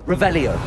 Revelio.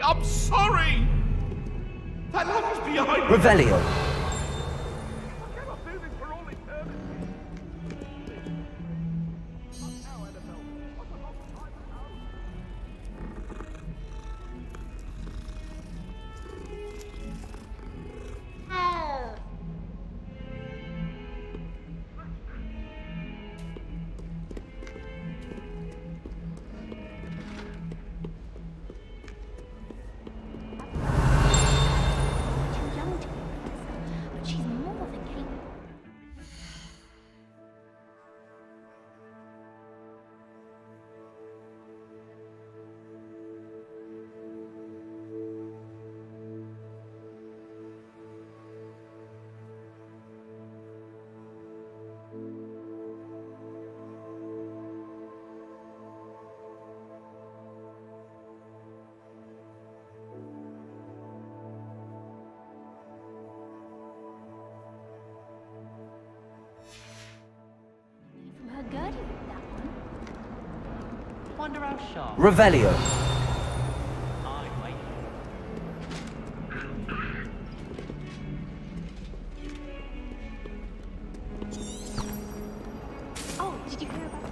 I'm sorry! That love is behind me! Revelio. I cannot do this for all eternity! Not now, Annabelle. I've got lots of time to go. wonder how sharp. Revelio. I wait. Oh, did you hear about that?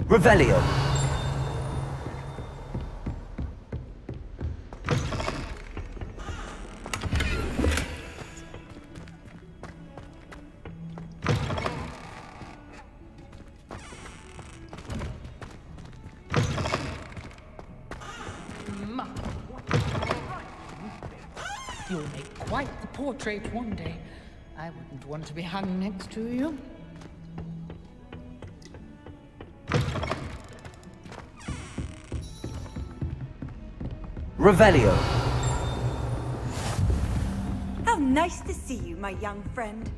Revelio. You'll make quite the portrait one day. I wouldn't want to be hung next to you. Revelio. How nice to see you, my young friend.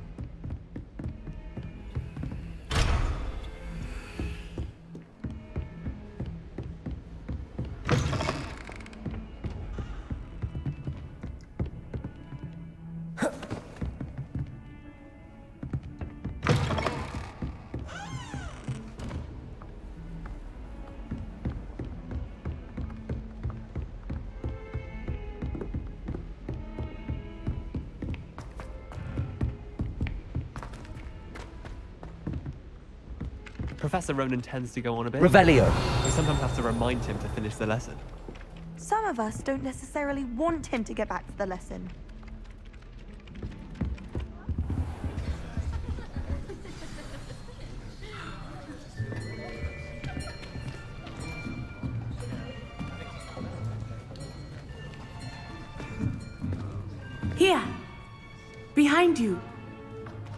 Professor Ronan tends to go on a bit. Revelio. We sometimes have to remind him to finish the lesson. Some of us don't necessarily want him to get back to the lesson. Here, behind you.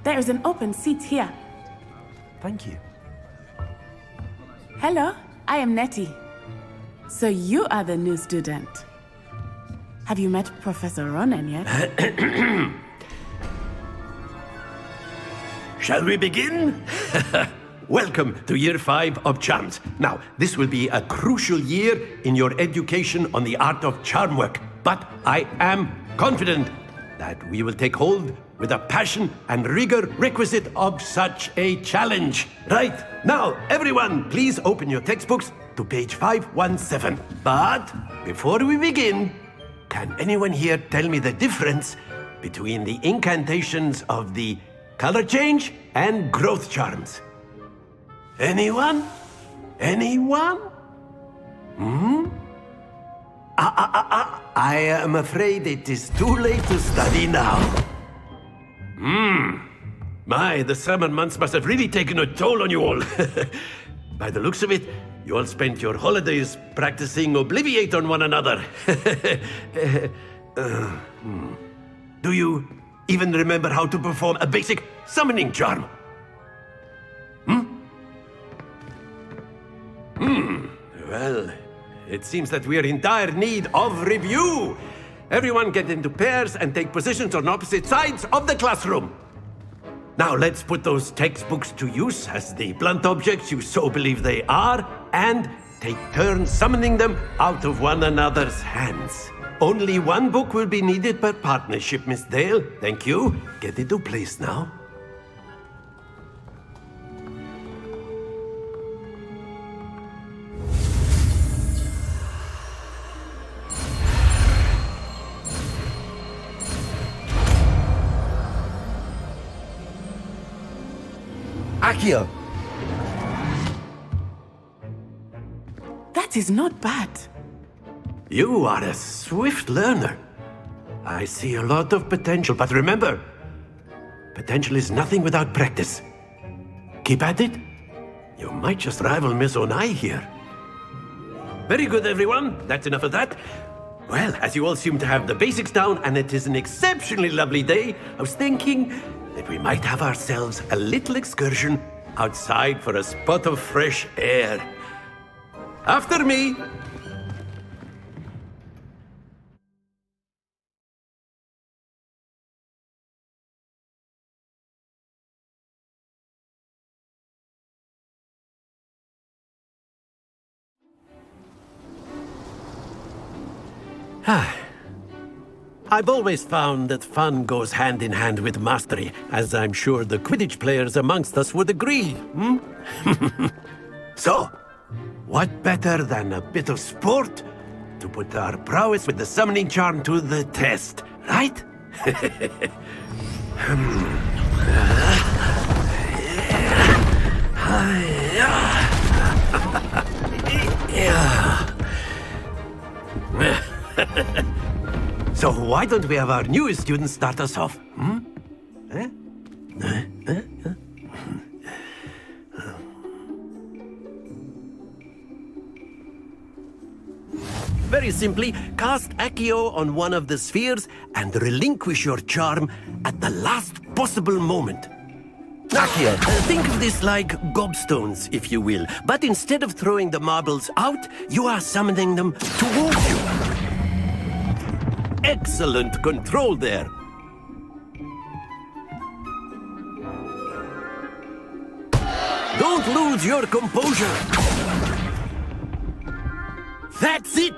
There is an open seat here. Thank you. Hello, I am Nettie. So you are the new student. Have you met Professor Ronan yet? Shall we begin? Welcome to Year 5 of Charms. Now, this will be a crucial year in your education on the art of charm work, but I am confident that we will take hold with the passion and rigor requisite of such a challenge. Right, now, everyone, please open your textbooks to page 517. But before we begin, can anyone here tell me the difference between the incantations of the color change and growth charms? Anyone? Anyone? I am afraid it is too late to study now. My, the summer months must have really taken a toll on you all. By the looks of it, You all spent your holidays practicing Obliviate on one another. Do you even remember how to perform a basic summoning charm? Well, it seems that we are in dire need of review. Everyone get into pairs and take positions on opposite sides of the classroom. Now let's put those textbooks to use as the blunt objects you so believe they are, and take turns summoning them out of one another's hands. Only one book will be needed per partnership, Miss Dale. Thank you. Get into place now. Accio! That is not bad. You are a swift learner. I see a lot of potential, but remember, potential is nothing without practice. Keep at it. You might just rival Miss Onai here. Very good, everyone. That's enough of that. Well, as you all seem to have the basics down, and it is an exceptionally lovely day, I was thinking that we might have ourselves a little excursion outside for a spot of fresh air. After me. I've always found that fun goes hand in hand with mastery, as I'm sure the Quidditch players amongst us would agree. So, what better than a bit of sport to put our prowess with the summoning charm to the test, right? So why don't we have our newest student start us off? Very simply, cast Accio on one of the spheres and relinquish your charm at the last possible moment. Accio! Think of this like gobstones, if you will. But instead of throwing the marbles out, you are summoning them towards you. Excellent control there. Don't lose your composure. That's it.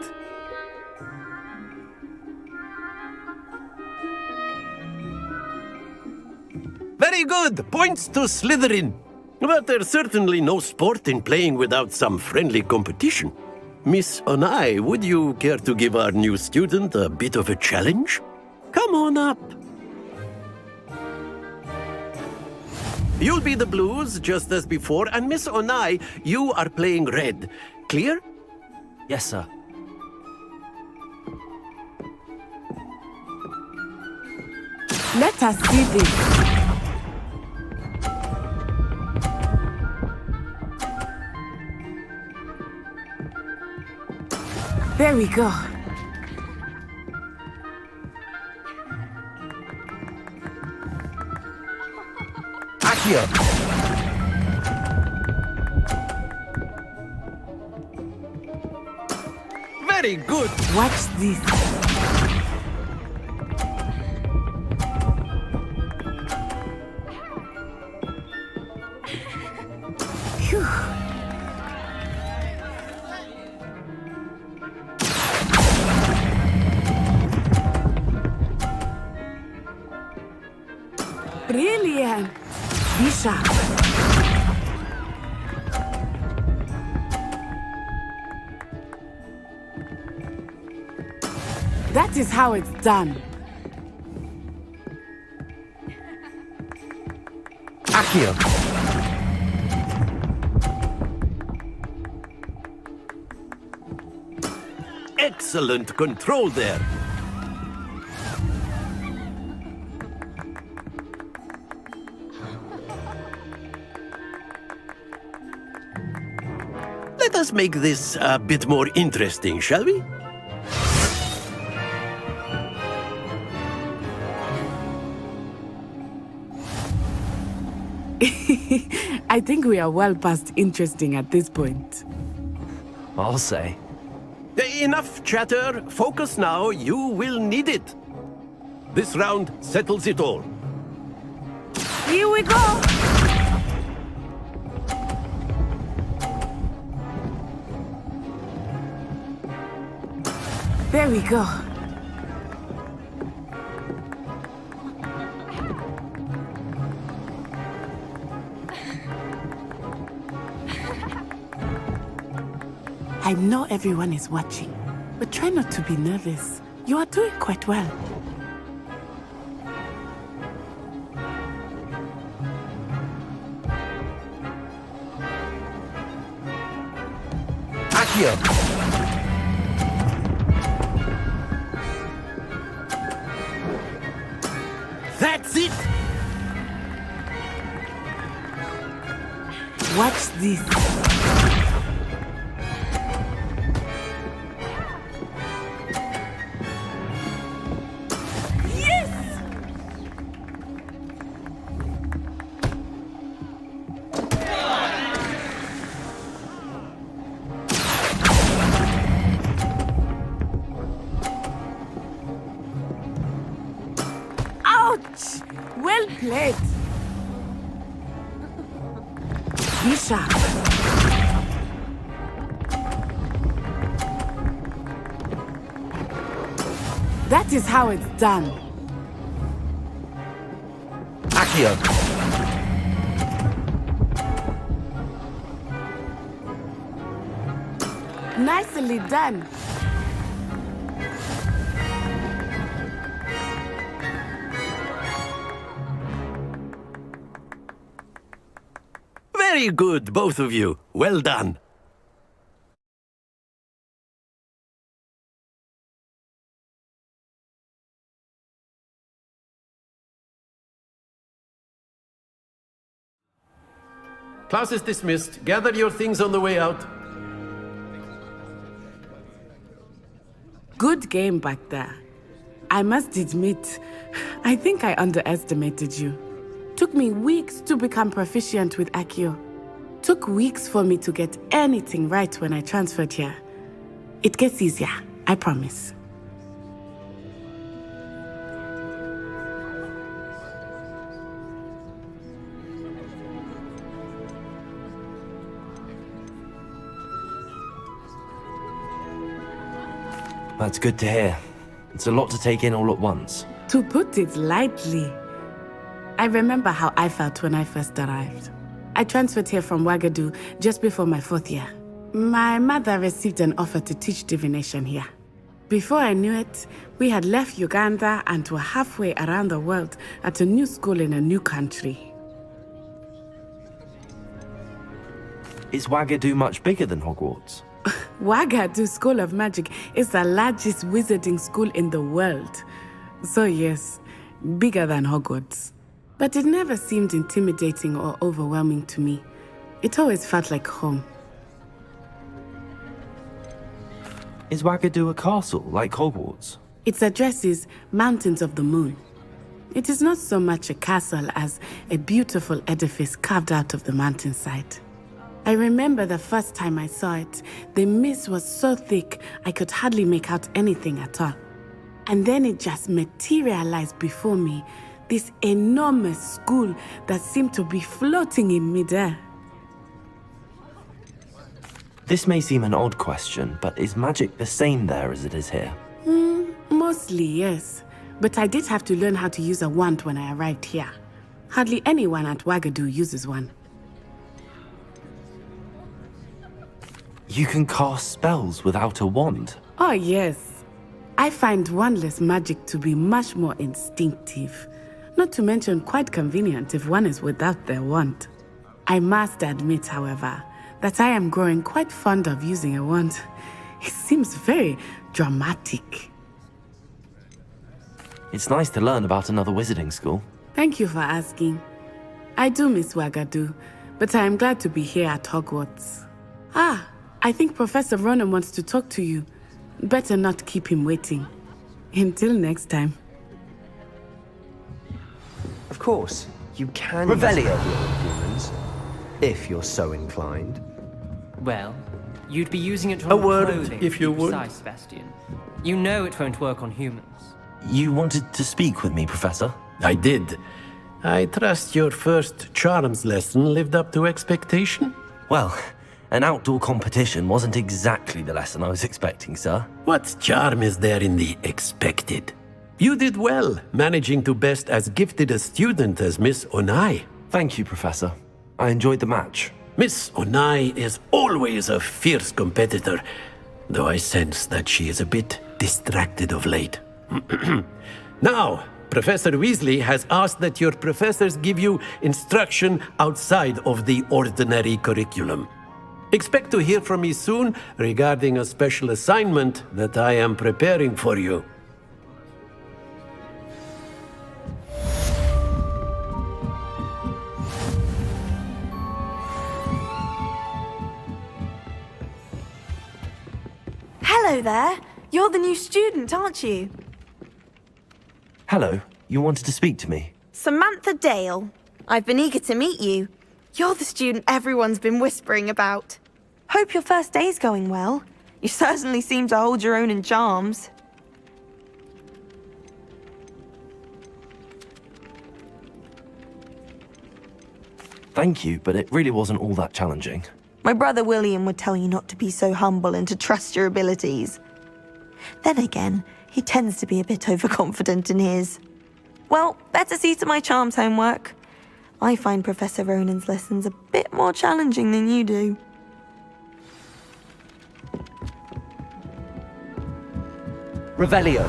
Very good. Points to Slytherin. But there's certainly no sport in playing without some friendly competition. Miss Onai, would you care to give our new student a bit of a challenge? Come on up. You'll be the blues, just as before, and Miss Onai, you are playing red. Clear? Yes, sir. Let us see this. There we go. Accio! Very good. Watch this. Phew. Brilliant. Be sharp. That is how it's done. Accio! Excellent control there. Let us make this a bit more interesting, shall we? I think we are well past interesting at this point. I'll say. Enough chatter. Focus now. You will need it. This round settles it all. Here we go! There we go. I know everyone is watching, but try not to be nervous. You are doing quite well. Accio. That's it! Watch this. Ouch! Well played. Be sharp. That is how it's done. Accio. Nicely done. Very good, both of you. Well done. Class is dismissed. Gather your things on the way out. Good game back there. I must admit, I think I underestimated you. Took me weeks to become proficient with Accio. Took weeks for me to get anything right when I transferred here. It gets easier, I promise. That's good to hear. It's a lot to take in all at once. To put it lightly, I remember how I felt when I first arrived. I transferred here from Ouagadougou just before my 4th year. My mother received an offer to teach divination here. Before I knew it, we had left Uganda and were halfway around the world at a new school in a new country. Is Ouagadougou much bigger than Hogwarts? Ouagadougou School of Magic is the largest wizarding school in the world. So yes, bigger than Hogwarts. But it never seemed intimidating or overwhelming to me. It always felt like home. Is Ouagadougou a castle, like Hogwarts? Its address is Mountains of the Moon. It is not so much a castle as a beautiful edifice carved out of the mountainside. I remember the first time I saw it, the mist was so thick I could hardly make out anything at all. And then it just materialized before me, this enormous school that seemed to be floating in midair. This may seem an odd question, but is magic the same there as it is here? Mostly, yes. But I did have to learn how to use a wand when I arrived here. Hardly anyone at Ouagadougou uses one. You can cast spells without a wand. Oh, yes. I find wandless magic to be much more instinctive. Not to mention quite convenient if one is without their wand. I must admit, however, that I am growing quite fond of using a wand. It seems very dramatic. It's nice to learn about another wizarding school. Thank you for asking. I do miss Ouagadougou, but I am glad to be here at Hogwarts. I think Professor Ronan wants to talk to you. Better not keep him waiting. Until next time. Of course, you can Revelio. use magic on humans, if you're so inclined. Well, you'd be using it to A on word, clothing, if to you be would. precise, Sebastian. You know it won't work on humans. You wanted to speak with me, Professor? I did. I trust your first charms lesson lived up to expectation? Well, an outdoor competition wasn't exactly the lesson I was expecting, sir. What charm is there in the expected? You did well, managing to best as gifted a student as Miss Onai. Thank you, Professor. I enjoyed the match. Miss Onai is always a fierce competitor, though I sense that she is a bit distracted of late. Now, Professor Weasley has asked that your professors give you instruction outside of the ordinary curriculum. Expect to hear from me soon regarding a special assignment that I am preparing for you. Hello there. You're the new student, aren't you? Hello, you wanted to speak to me? Samantha Dale. I've been eager to meet you. You're the student everyone's been whispering about. Hope your first day's going well. You certainly seem to hold your own in charms. Thank you, but it really wasn't all that challenging. My brother William would tell you not to be so humble and to trust your abilities. Then again, he tends to be a bit overconfident in his. Well, better see to my charms homework. I find Professor Ronan's lessons a bit more challenging than you do. Revelio.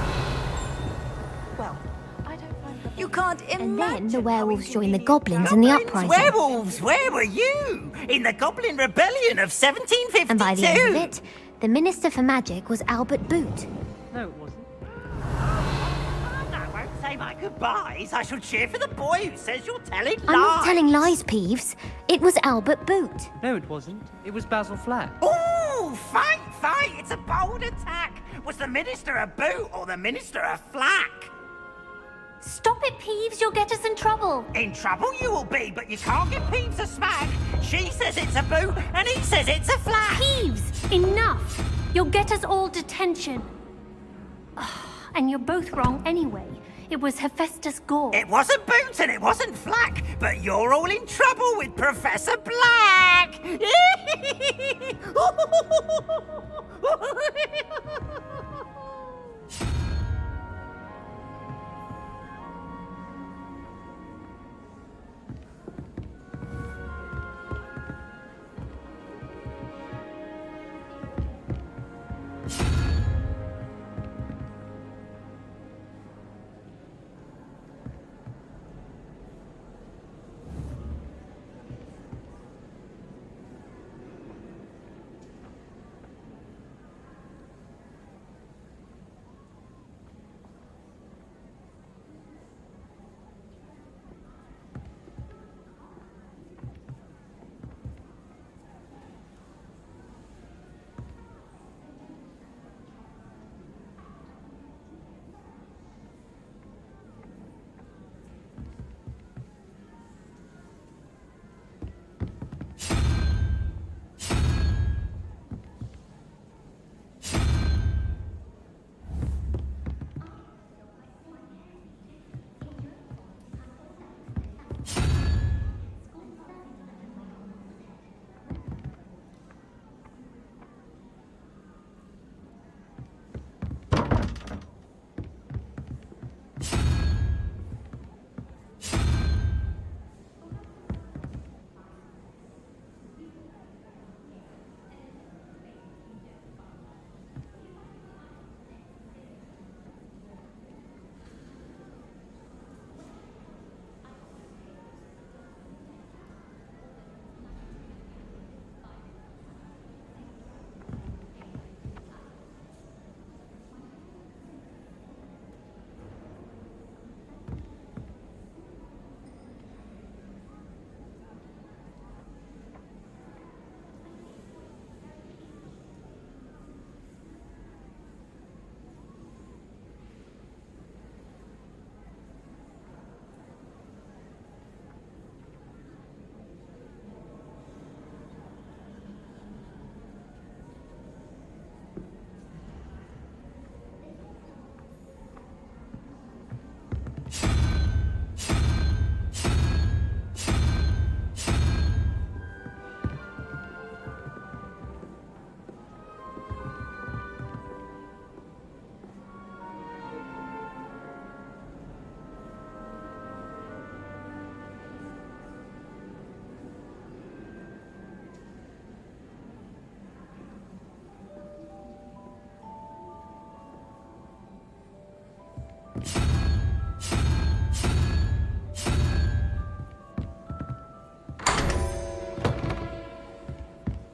Well, I don't find You can't imagine. And then the werewolves how joined the goblins in the Goblins? uprising. Werewolves, where were you? In the Goblin Rebellion of 1752. And by the end of it, the Minister for Magic was Albert Boot. No, it wasn't. I won't say my goodbyes. I shall cheer for the boy who says you're telling lies. I'm not telling lies, Peeves. It was Albert Boot. No, it wasn't. It was Basil Flack. Ooh, fight, fight. It's a bold attack. Was the Minister a boot or the Minister a flack? Stop it, Peeves. You'll get us in trouble. In trouble you will be, but you can't give Peeves a smack. She says it's a boot, and he says it's a flack. Peeves, enough. You'll get us all detention. And you're both wrong anyway. It was Hephaestus Gore. It wasn't boot and it wasn't flack, but you're all in trouble with Professor Black.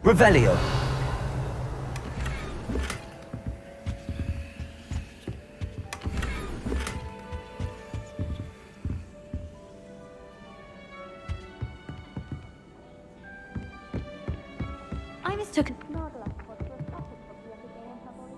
Revelio. I mistook a Snargle for a shopping book the other day on her body.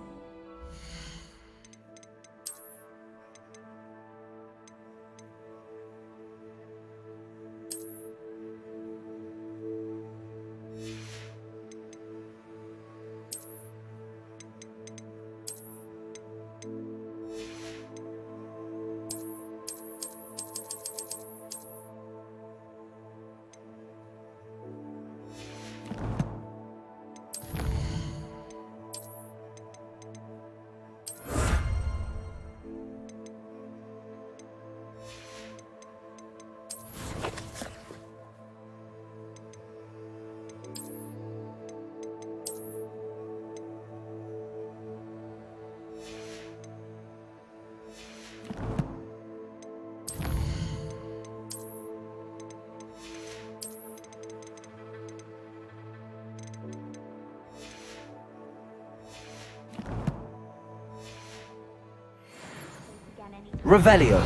Revelio.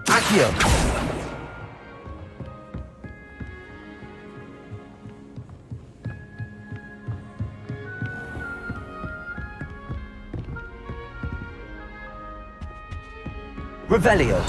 Accio. Revelio.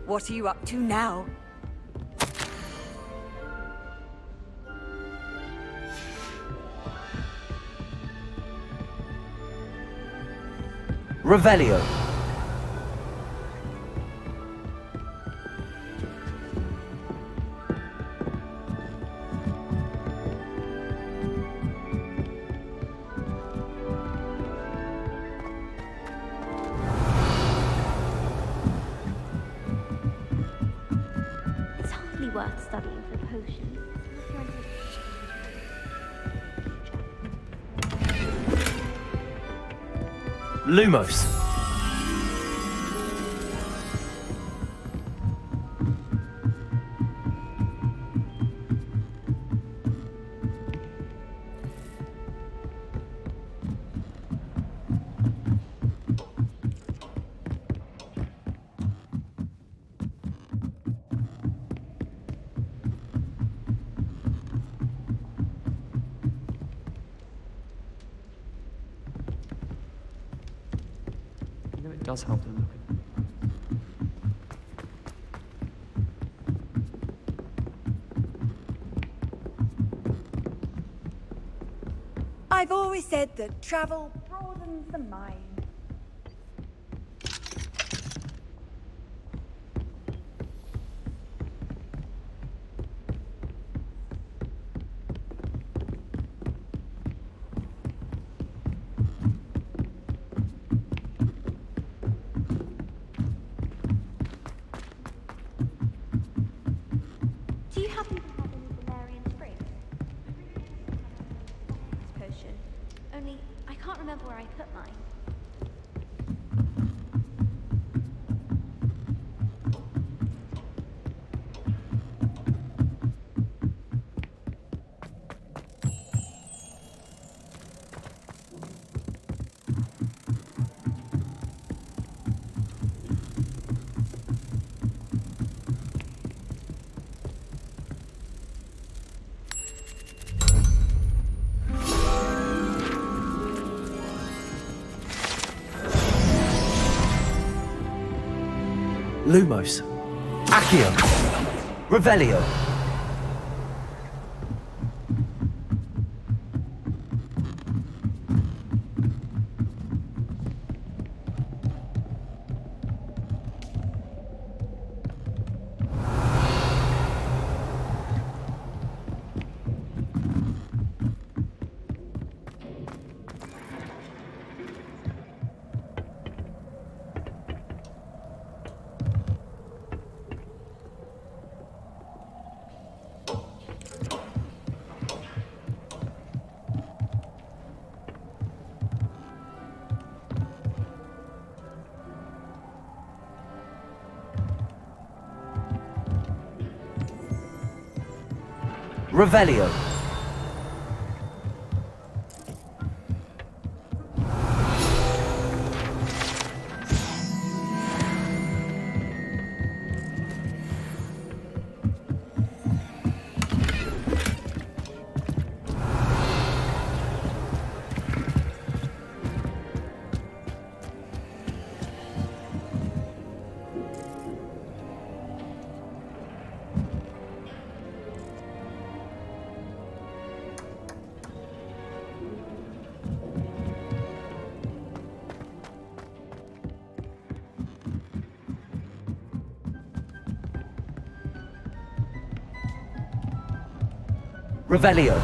What are you up to now? Revelio. It's hardly worth studying for potions. Lumos. You know, it does help them looking. I've always said that travel broadens the mind. Do you happen to have any Valerian Springs? Potion. Only, I can't remember where I put mine. Lumos. Accio. Revelio. Revelio. Revelio.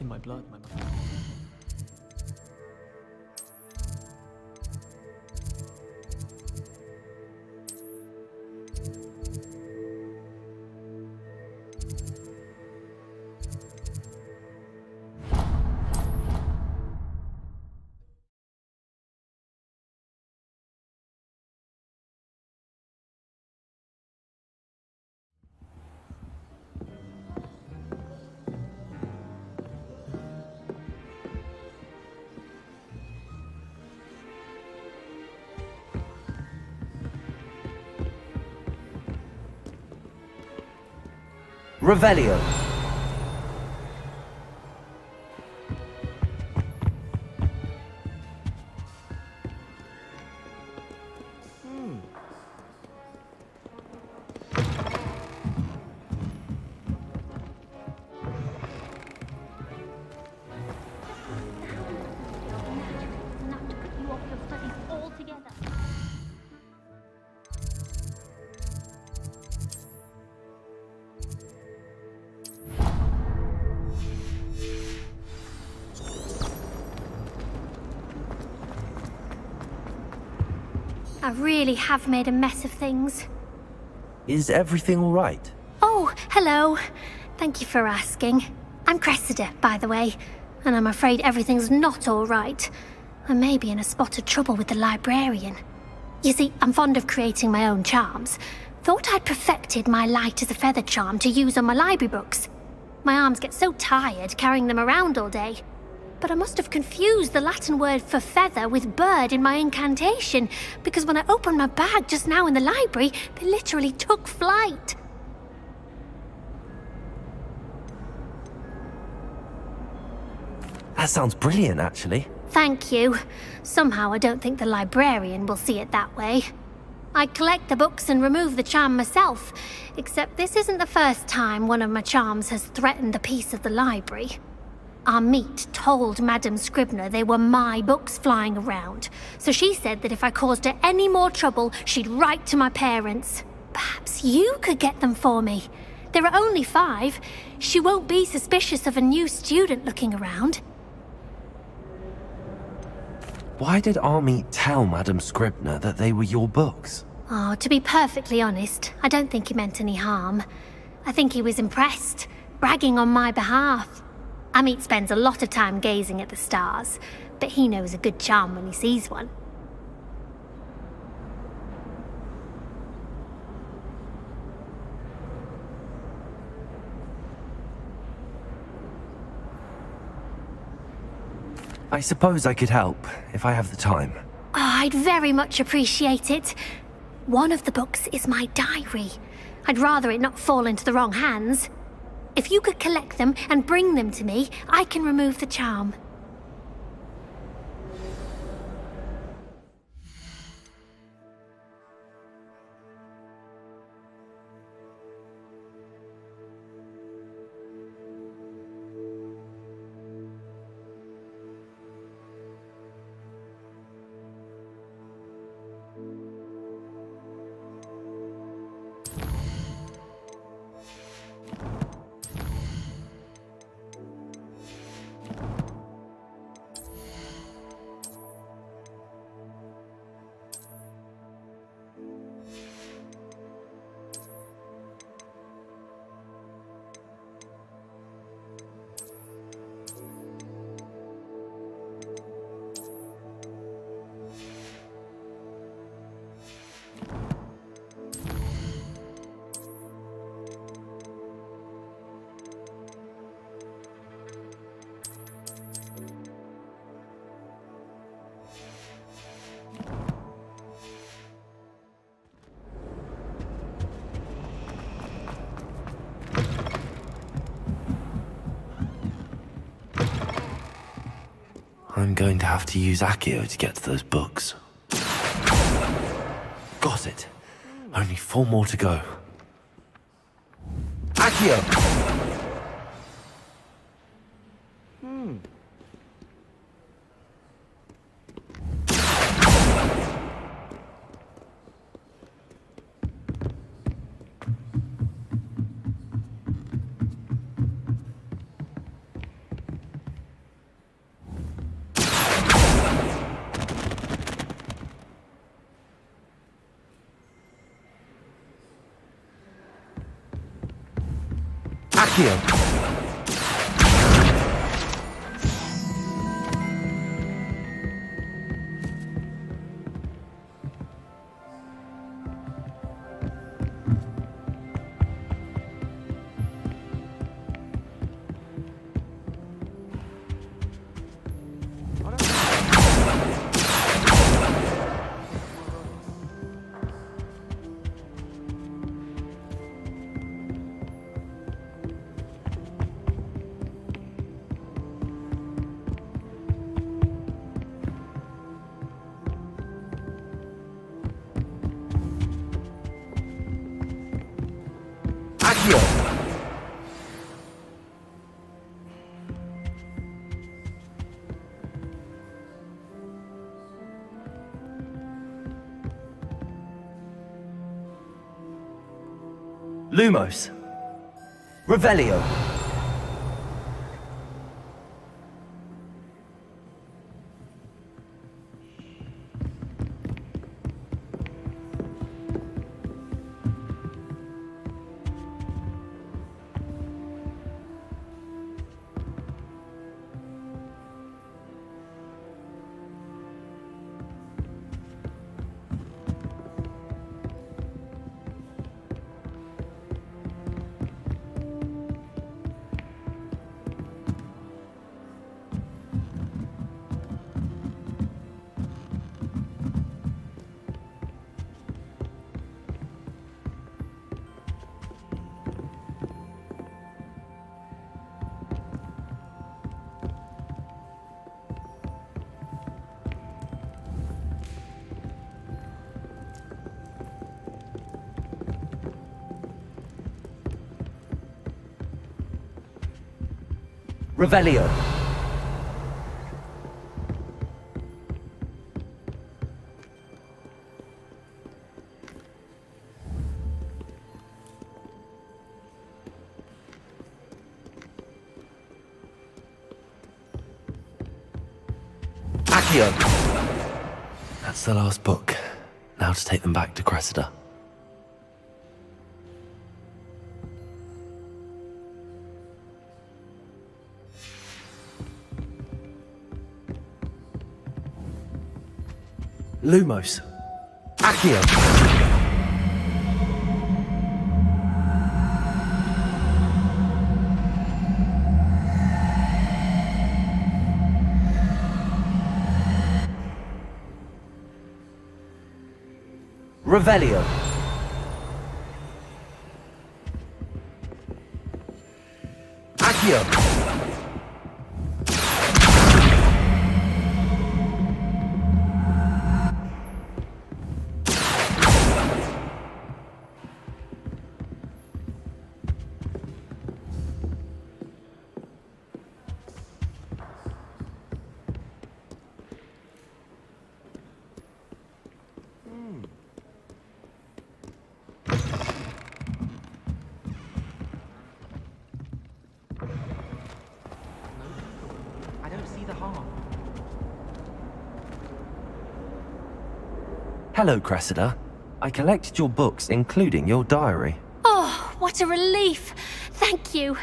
In my blood, my mother. Revelio. Enough to put you off your studies altogether. I really have made a mess of things. Is everything all right? Oh, hello. Thank you for asking. I'm Cressida, by the way, and I'm afraid everything's not all right. I may be in a spot of trouble with the librarian. You see, I'm fond of creating my own charms. Thought I'd perfected my light as a feather charm to use on my library books. My arms get so tired carrying them around all day. But I must have confused the Latin word for feather with bird in my incantation, because when I opened my bag just now in the library, they literally took flight. That sounds brilliant, actually. Thank you. Somehow I don't think the librarian will see it that way. I collect the books and remove the charm myself, except this isn't the first time one of my charms has threatened the peace of the library. Our meet told Madame Scribner they were my books flying around, so she said that if I caused her any more trouble, she'd write to my parents. Perhaps you could get them for me. There are only 5. She won't be suspicious of a new student looking around. Why did Army tell Madame Scribner that they were your books? Oh, to be perfectly honest, I don't think he meant any harm. I think he was impressed, bragging on my behalf. Amit spends a lot of time gazing at the stars, but he knows a good charm when he sees one. I suppose I could help, if I have the time. Oh, I'd very much appreciate it. One of the books is my diary. I'd rather it not fall into the wrong hands. If you could collect them and bring them to me, I can remove the charm. I'm going to have to use Accio to get to those books. Got it. Only 4 more to go. Accio! Accio! Lumos. Revelio. Revelio. Accio. That's the last book. Now to take them back to Cressida. Lumos. Accio. Revelio. Accio! I don't see the harm. Hello, Cressida. I collected your books, including your diary. Oh, what a relief. Thank you.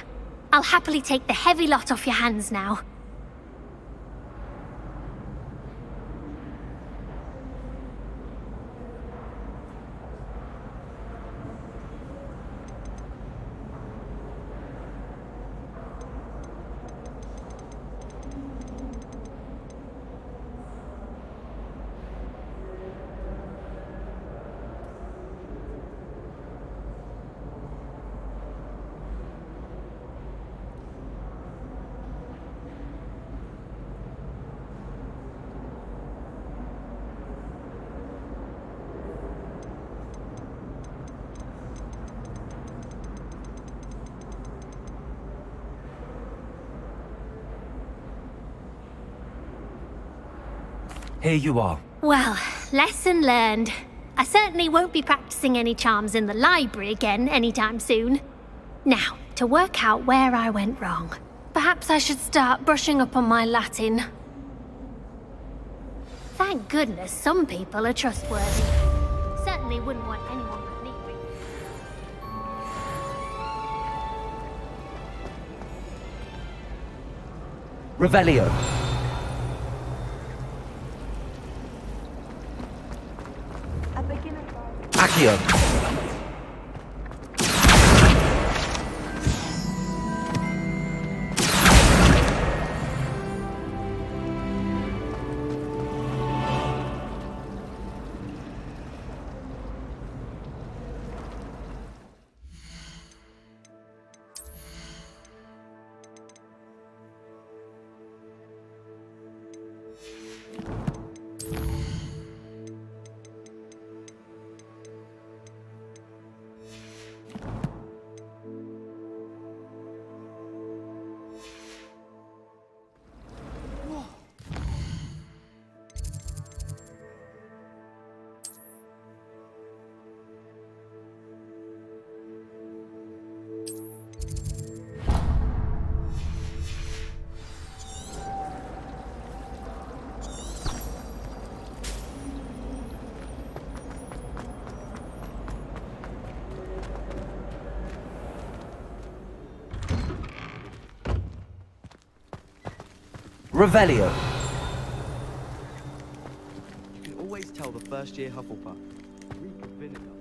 I'll happily take the heavy lot off your hands now. Here you are. Well, lesson learned. I certainly won't be practicing any charms in the library again anytime soon. Now, to work out where I went wrong. Perhaps I should start brushing up on my Latin. Thank goodness some people are trustworthy. Certainly wouldn't want anyone but me. Revelio. Accio. Revelio. You can always tell the first-year Hufflepuff. Reek of vinegar.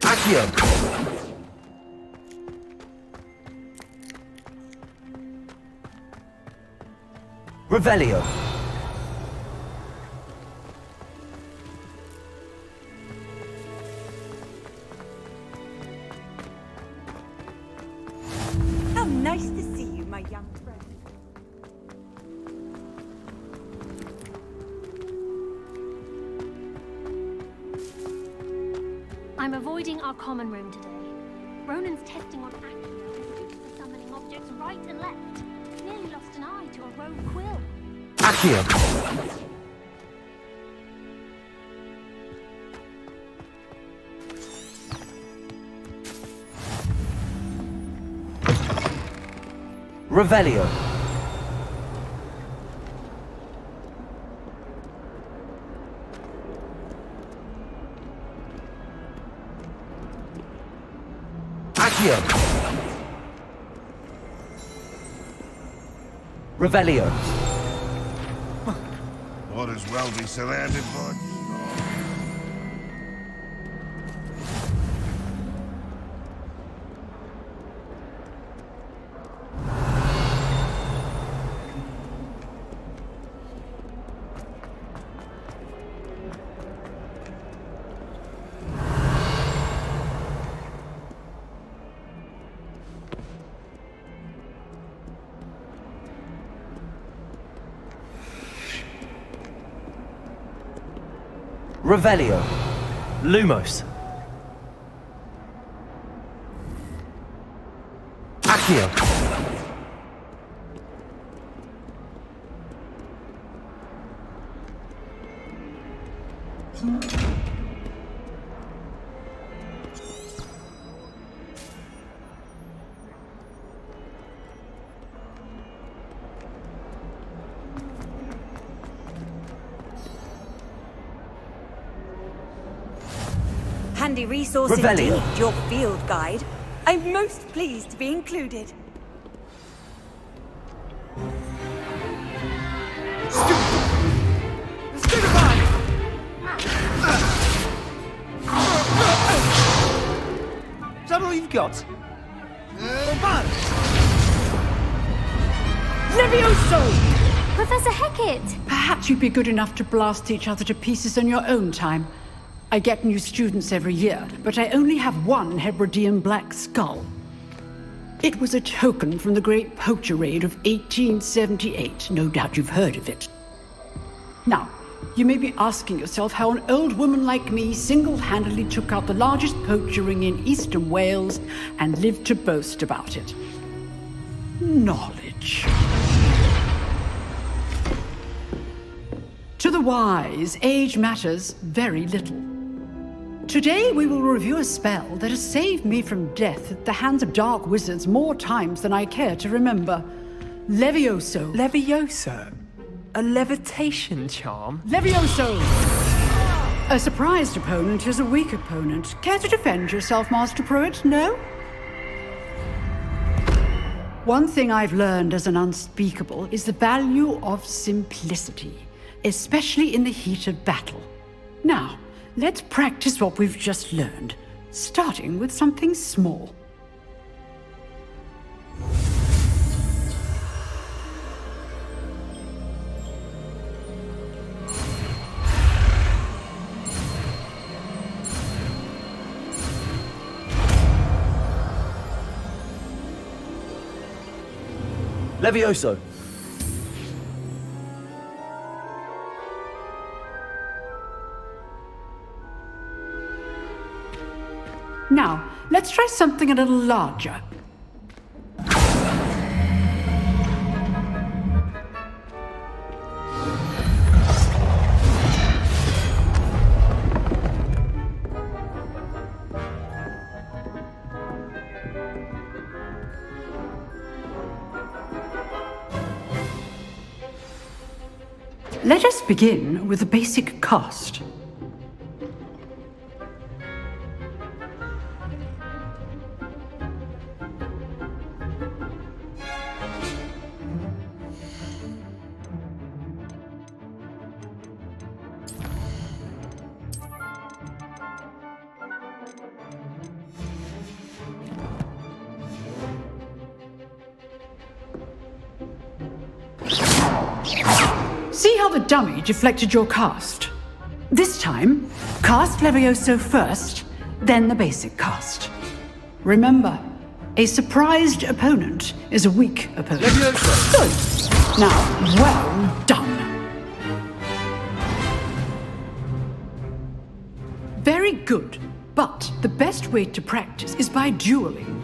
Accio. Revelio. How nice to see you, my young friend. I'm avoiding our common room today. Ronan's testing on Accio for summoning objects right and left. Nearly lost an eye to a rogue quill. Accio. Revelio. Accio. Revelio. Ought as well be surrounded by... Revelio. Lumos. Accio. Handy resource Revelio. indeed, your field guide. I'm most pleased to be included. Is that all you've got? Levioso! Professor Hecat! Perhaps you'd be good enough to blast each other to pieces in your own time. I get new students every year, but I only have one Hebridean black skull. It was a token from the Great Poacher Raid of 1878. No doubt you've heard of it. Now, you may be asking yourself how an old woman like me single-handedly took out the largest poacher ring in eastern Wales and lived to boast about it. Knowledge. To the wise, age matters very little. Today we will review a spell that has saved me from death at the hands of dark wizards more times than I care to remember. Levioso. Levioso? A levitation charm? Levioso! A surprised opponent is a weak opponent. Care to defend yourself, Master Pruitt? No? One thing I've learned as an unspeakable is the value of simplicity, especially in the heat of battle. Now, let's practice what we've just learned, starting with something small. Levioso. Now, let's try something a little larger. Let us begin with a basic cast. See how the dummy deflected your cast? This time, cast Levioso first, then the basic cast. Remember, a surprised opponent is a weak opponent. Levioso! Good. Now, well done. Very good, but the best way to practice is by dueling.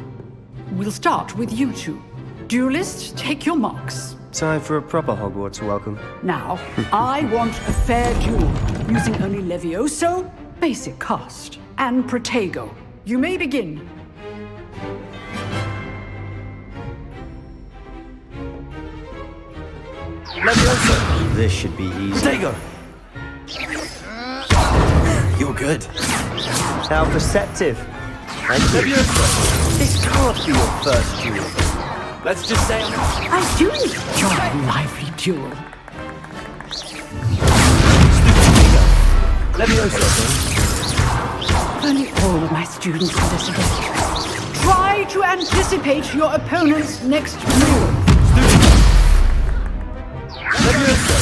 We'll start with you two. Duelists, take your marks. Time for a proper Hogwarts welcome. Now, I want a fair duel, using only Levioso, basic cast, and Protego. You may begin. Levioso. This should be easy. Protego. You're good. How perceptive. Thank you. Levioso. This can't be your first duel. Let's just say I do enjoy a lively duel. Levioso. Only all of my students do this again. Try to anticipate your opponent's next move. Levioso.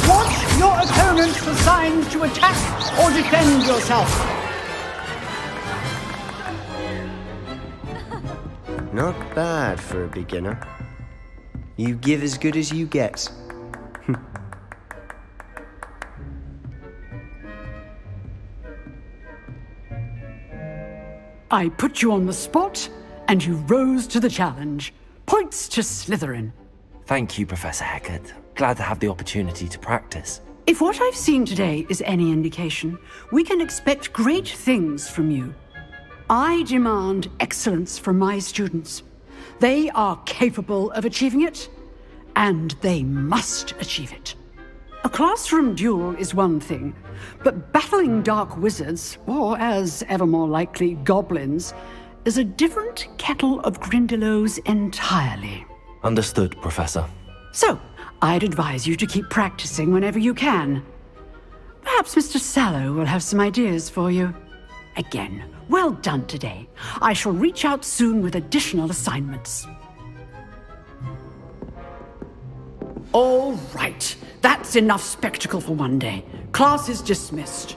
Watch your opponent for signs to attack or defend yourself. Not bad for a beginner. You give as good as you get. I put you on the spot, and you rose to the challenge. Points to Slytherin. Thank you, Professor Hecat. Glad to have the opportunity to practice. If what I've seen today is any indication, we can expect great things from you. I demand excellence from my students. They are capable of achieving it, and they must achieve it. A classroom duel is one thing, but battling dark wizards, or as ever more likely, goblins, is a different kettle of Grindylows entirely. Understood, Professor. So, I'd advise you to keep practicing whenever you can. Perhaps Mr. Sallow will have some ideas for you. Again, well done today. I shall reach out soon with additional assignments. All right. That's enough spectacle for one day. Class is dismissed.